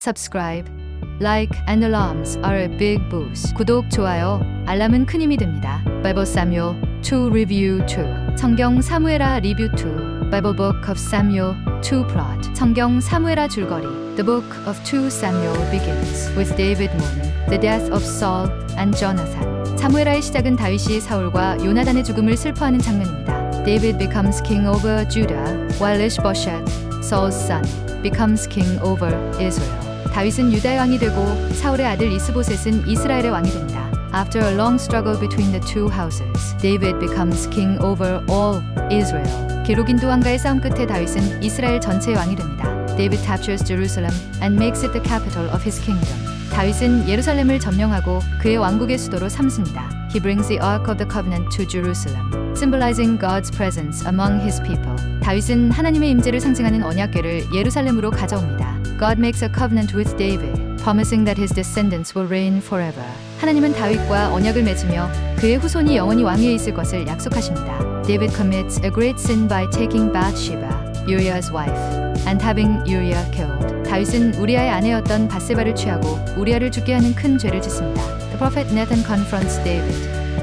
subscribe, like and alarms are a big boost. 구독, 좋아요, 알람은 큰 힘이 됩니다. Bible Samuel 2 Review 2 성경 사무엘하 리뷰 2 Bible Book of Samuel 2 Plot 성경 사무엘하 줄거리 The Book of 2 Samuel begins with David mourning the death of Saul and Jonathan. 사무엘하의 시작은 다윗이 사울과 요나단의 죽음을 슬퍼하는 장면입니다. David becomes king over Judah while Ishbosheth, Saul's son, becomes king over Israel. 다윗은 유다의 왕이 되고 사울의 아들 이스보셋은 이스라엘의 왕이 됩니다. After a long struggle between the two houses, David becomes king over all Israel. 기록인도 왕과의 싸움 끝에 다윗은 이스라엘 전체의 왕이 됩니다. David captures Jerusalem and makes it the capital of his kingdom. 다윗은 예루살렘을 점령하고 그의 왕국의 수도로 삼습니다. He brings the Ark of the Covenant to Jerusalem, symbolizing God's presence among his people. 다윗은 하나님의 임재를 상징하는 언약궤를 예루살렘으로 가져옵니다. God makes a covenant with David, promising that his descendants will reign forever. 하나님은 다윗과 언약을 맺으며 그의 후손이 영원히 왕위에 있을 것을 약속하십니다. David commits a great sin by taking Bathsheba, Uriah's wife, and having Uriah killed. 다윗은 우리아의 아내였던 바세바를 취하고 우리아를 죽게 하는 큰 죄를 짓습니다. The prophet Nathan confronts David,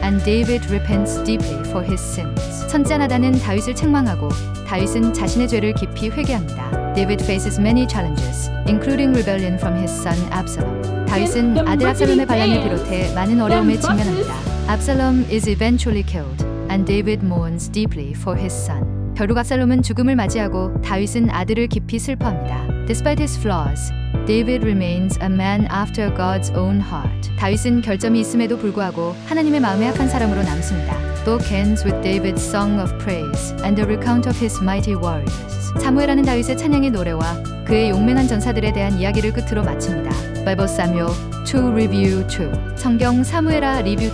and David repents deeply for his sins. 선지자 나단은 다윗을 책망하고 다윗은 자신의 죄를 깊이 회개합니다. David faces many challenges, including rebellion from his son Absalom. 다윗은 아들 압살롬의 반란을 비롯해 많은 어려움에 직면합니다. Absalom is eventually killed, and David mourns deeply for his son. 결국 압살롬은 죽음을 맞이하고 다윗은 아들을 깊이 슬퍼합니다. Despite his flaws, David remains a man after God's own heart. 다윗은 결점이 있음에도 불구하고 하나님의 마음에 합한 사람으로 남습니다. Book ends with David's song of praise and a recount of his mighty warriors. 사무엘하는 다윗의 찬양의 노래와 그의 용맹한 전사들에 대한 이야기를 끝으로 마칩니다. Bible Samuel 2 Review 2 성경 사무엘하 리뷰 2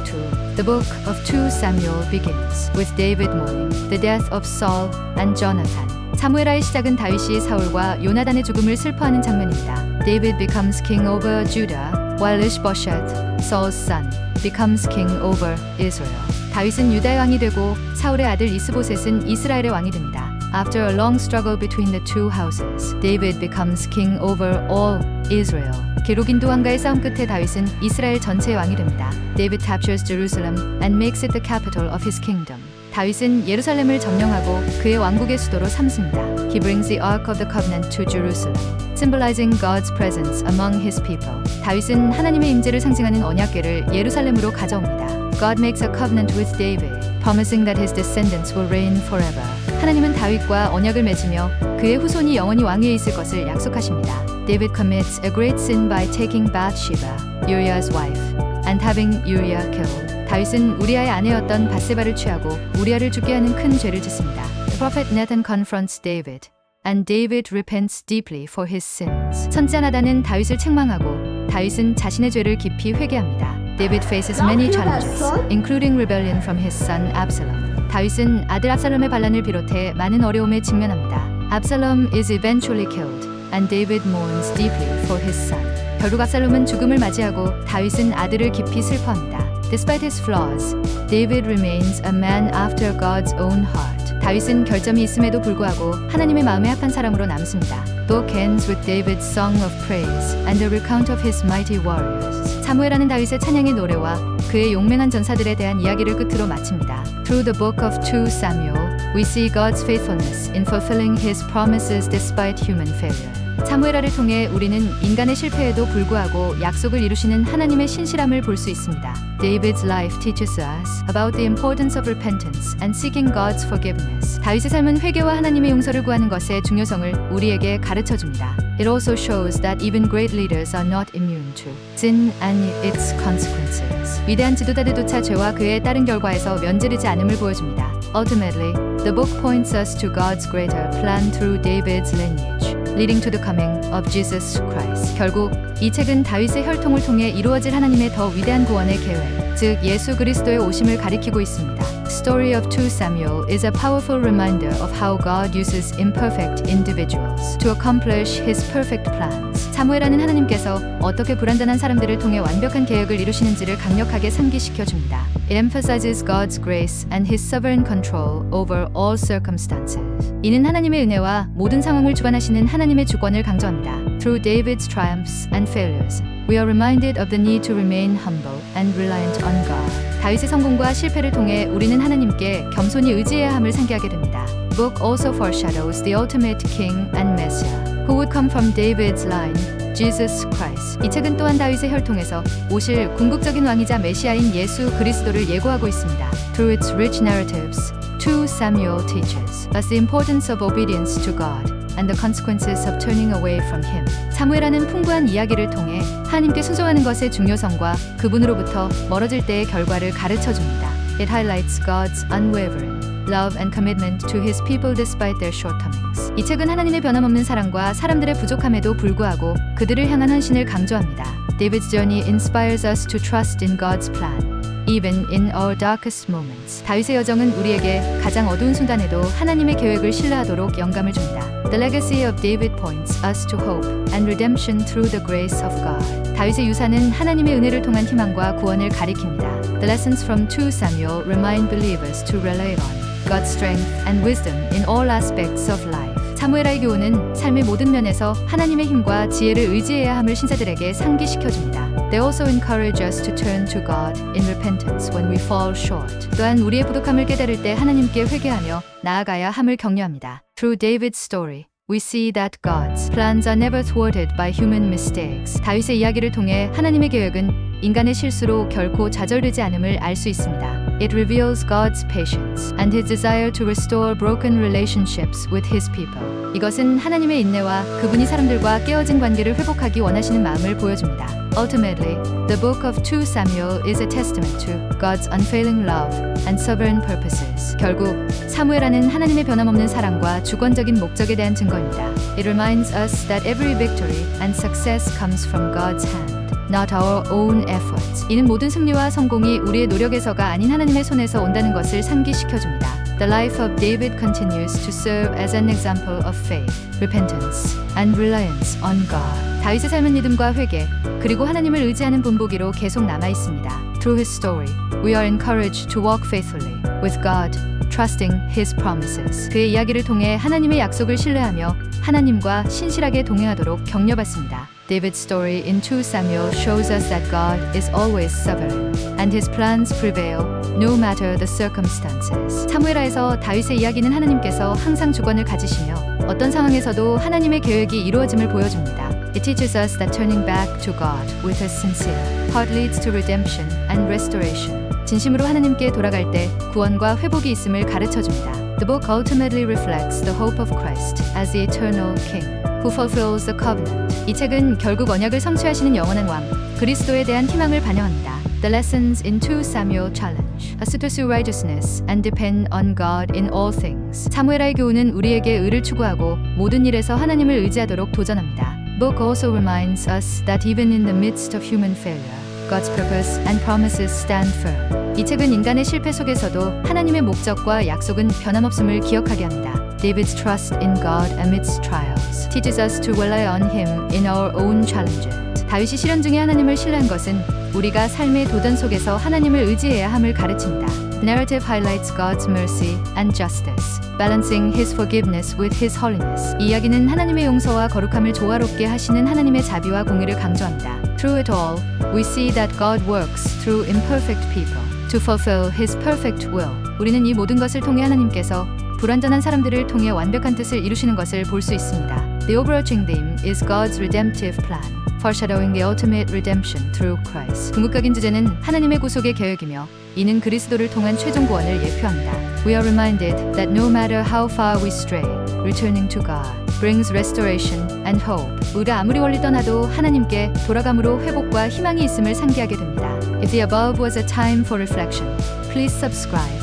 The Book of 2 Samuel begins with David mourning the death of Saul and Jonathan. 사무엘하의 시작은 다윗이 사울과 요나단의 죽음을 슬퍼하는 장면입니다. David becomes king over Judah, while Ishbosheth, Saul's son, becomes king over Israel. 다윗은 유다의 왕이 되고 사울의 아들 이스보셋은 이스라엘의 왕이 됩니다. After a long struggle between the two houses, David becomes king over all Israel. 기록인도 왕과의 싸움 끝에 다윗은 이스라엘 전체의 왕이 됩니다. David captures Jerusalem and makes it the capital of his kingdom. 다윗은 예루살렘을 점령하고 그의 왕국의 수도로 삼습니다. He brings the Ark of the Covenant to Jerusalem, symbolizing God's presence among his people. 다윗은 하나님의 임재를 상징하는 언약궤를 예루살렘으로 가져옵니다. God makes a covenant with David, promising that his descendants will reign forever. 하나님은 다윗과 언약을 맺으며 그의 후손이 영원히 왕위에 있을 것을 약속하십니다. David commits a great sin by taking Bathsheba, Uriah's wife, and having Uriah killed. 다윗은 우리아의 아내였던 바세바를 취하고 우리아를 죽게 하는 큰 죄를 짓습니다. The prophet Nathan confronts David, and David repents deeply for his sins. 선지자 나단은 다윗을 책망하고 다윗은 자신의 죄를 깊이 회개합니다. David faces many challenges, including rebellion from his son Absalom. 다윗은 아들 압살롬의 반란을 비롯해 많은 어려움에 직면합니다. Absalom is eventually killed, and David mourns deeply for his son. 결국 압살롬은 죽음을 맞이하고 다윗은 아들을 깊이 슬퍼합니다. Despite his flaws, David remains a man after God's own heart. 다윗은 결점이 있음에도 불구하고 하나님의 마음에 합한 사람으로 남습니다. Book ends with David's song of praise and a recount of his mighty warriors. 사무엘하는 다윗의 찬양의 노래와 그의 용맹한 전사들에 대한 이야기를 끝으로 마칩니다. Through the book of 2 Samuel, we see God's faithfulness in fulfilling his promises despite human failure. 사무엘하를 통해 우리는 인간의 실패에도 불구하고 약속을 이루시는 하나님의 신실함을 볼 수 있습니다. David's life teaches us about the importance of repentance and seeking God's forgiveness. 다윗의 삶은 회개와 하나님의 용서를 구하는 것의 중요성을 우리에게 가르쳐줍니다. It also shows that even great leaders are not immune to sin and its consequences. 위대한 지도자들조차 죄와 그에 따른 결과에서 면제되지 않음을 보여줍니다. Ultimately, the book points us to God's greater plan through David's lineage, leading to the coming of Jesus Christ. 결국 이 책은 다윗의 혈통을 통해 이루어질 하나님의 더 위대한 구원의 계획, 즉 예수 그리스도의 오심을 가리키고 있습니다. Story of 2 Samuel is a powerful reminder of how God uses imperfect individuals to accomplish His perfect plans. 사무엘하는 하나님께서 어떻게 불완전한 사람들을 통해 완벽한 계획을 이루시는지를 강력하게 상기시켜 줍니다. It emphasizes God's grace and His sovereign control over all circumstances. 이는 하나님의 은혜와 모든 상황을 주관하시는 하나님의 주권을 강조합니다. Through David's triumphs and failures, we are reminded of the need to remain humble and reliant on God. 다윗의 성공과 실패를 통해 우리는 하나님께 겸손히 의지해야 함을 상기하게 됩니다. The book also foreshadows the ultimate King and Messiah, who would come from David's line, Jesus Christ. 이 책은 또한 다윗의 혈통에서 오실 궁극적인 왕이자 메시아인 예수 그리스도를 예고하고 있습니다. Through its rich narratives, 2 Samuel teaches us the importance of obedience to God and the consequences of turning away from Him. 사무엘하는 풍부한 이야기를 통해 하나님께 순종하는 것의 중요성과 그분으로부터 멀어질 때의 결과를 가르쳐줍니다. It highlights God's unwavering love and commitment to His people despite their shortcomings. 이 책은 하나님의 변함없는 사랑과 사람들의 부족함에도 불구하고 그들을 향한 헌신을 강조합니다. David's journey inspires us to trust in God's plan, even in our darkest moments. 다윗의 여정은 우리에게 가장 어두운 순간에도 하나님의 계획을 신뢰하도록 영감을 줍니다. The legacy of David points us to hope and redemption through the grace of God. 다윗의 유산은 하나님의 은혜를 통한 희망과 구원을 가리킵니다. The lessons from 2 Samuel remind believers to rely on God's strength and wisdom in all aspects of life. 사무엘하의 교훈은 삶의 모든 면에서 하나님의 힘과 지혜를 의지해야 함을 신자들에게 상기시켜줍니다. They also encourage us to turn to God in repentance when we fall short. 또한 우리의 부족함을 깨달을 때 하나님께 회개하며 나아가야 함을 격려합니다. Through David's story, we see that God's plans are never thwarted by human mistakes. 다윗의 이야기를 통해 하나님의 계획은 인간의 실수로 결코 좌절되지 않음을 알 수 있습니다. It reveals God's patience and His desire to restore broken relationships with His people. 이것은 하나님의 인내와 그분이 사람들과 깨어진 관계를 회복하기 원하시는 마음을 보여줍니다. Ultimately, the book of 2 Samuel is a testament to God's unfailing love and sovereign purposes. 결국 사무엘하는 하나님의 변함없는 사랑과 주권적인 목적에 대한 증거입니다. It reminds us that every victory and success comes from God's hand, not our own efforts. 이는 모든 승리와 성공이 우리의 노력에서가 아닌 하나님의 손에서 온다는 것을 상기시켜줍니다. The life of David continues to serve as an example of faith, repentance, and reliance on God. 다윗의 삶은 믿음과 회개, 그리고 하나님을 의지하는 본보기로 계속 남아 있습니다. Through his story, we are encouraged to walk faithfully with God, trusting His promises. 그의 이야기를 통해 하나님의 약속을 신뢰하며 하나님과 신실하게 동행하도록 격려받습니다. David's story in 2 Samuel shows us that God is always sovereign, and His plans prevail no matter the circumstances. 사무엘하에서 다윗의 이야기는 하나님께서 항상 주권을 가지시며 어떤 상황에서도 하나님의 계획이 이루어짐을 보여줍니다. It teaches us that turning back to God with a sincere heart leads to redemption and restoration. 진심으로 하나님께 돌아갈 때 구원과 회복이 있음을 가르쳐줍니다. The book ultimately reflects the hope of Christ as the eternal King, who fulfills the covenant. 이 책은 결국 언약을 성취하시는 영원한 왕, 그리스도에 대한 희망을 반영합니다. The lessons in 2 Samuel challenge us to pursue righteousness and depend on God in all things. 사무엘하의 교훈은 우리에게 의를 추구하고 모든 일에서 하나님을 의지하도록 도전합니다. The book also reminds us that even in the midst of human failure, God's purpose and promises stand firm. 이 책은 인간의 실패 속에서도 하나님의 목적과 약속은 변함없음을 기억하게 합니다. David's trust in God amidst trials teaches us to rely on Him in our own challenges. 다윗이 시련 중에 하나님을 신뢰한 것은 우리가 삶의 도전 속에서 하나님을 의지해야 함을 가르칩니다. The narrative highlights God's mercy and justice, balancing His forgiveness with His holiness. 이 이야기는 하나님의 용서와 거룩함을 조화롭게 하시는 하나님의 자비와 공의를 강조합니다. Through it all, we see that God works through imperfect people to fulfill His perfect will. 우리는 이 모든 것을 통해 하나님께서 불완전한 사람들을 통해 완벽한 뜻을 이루시는 것을 볼 수 있습니다. The overarching theme is God's redemptive plan, foreshadowing the ultimate redemption through Christ. 궁극적인 주제는 하나님의 구속의 계획이며 이는 그리스도를 통한 최종 구원을 예표합니다. We are reminded that no matter how far we stray, returning to God brings restoration and hope. 우리가 아무리 멀리 떠나도 하나님께 돌아감으로 회복과 희망이 있음을 상기하게 됩니다. If the above was a time for reflection, please subscribe,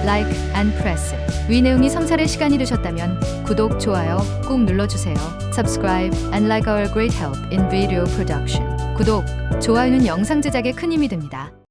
like, and press it. 위 내용이 성찰의 시간이 되셨다면 구독, 좋아요 꼭 눌러주세요. Subscribe and like our great help in video production. 구독, 좋아요는 영상 제작에 큰 힘이 됩니다.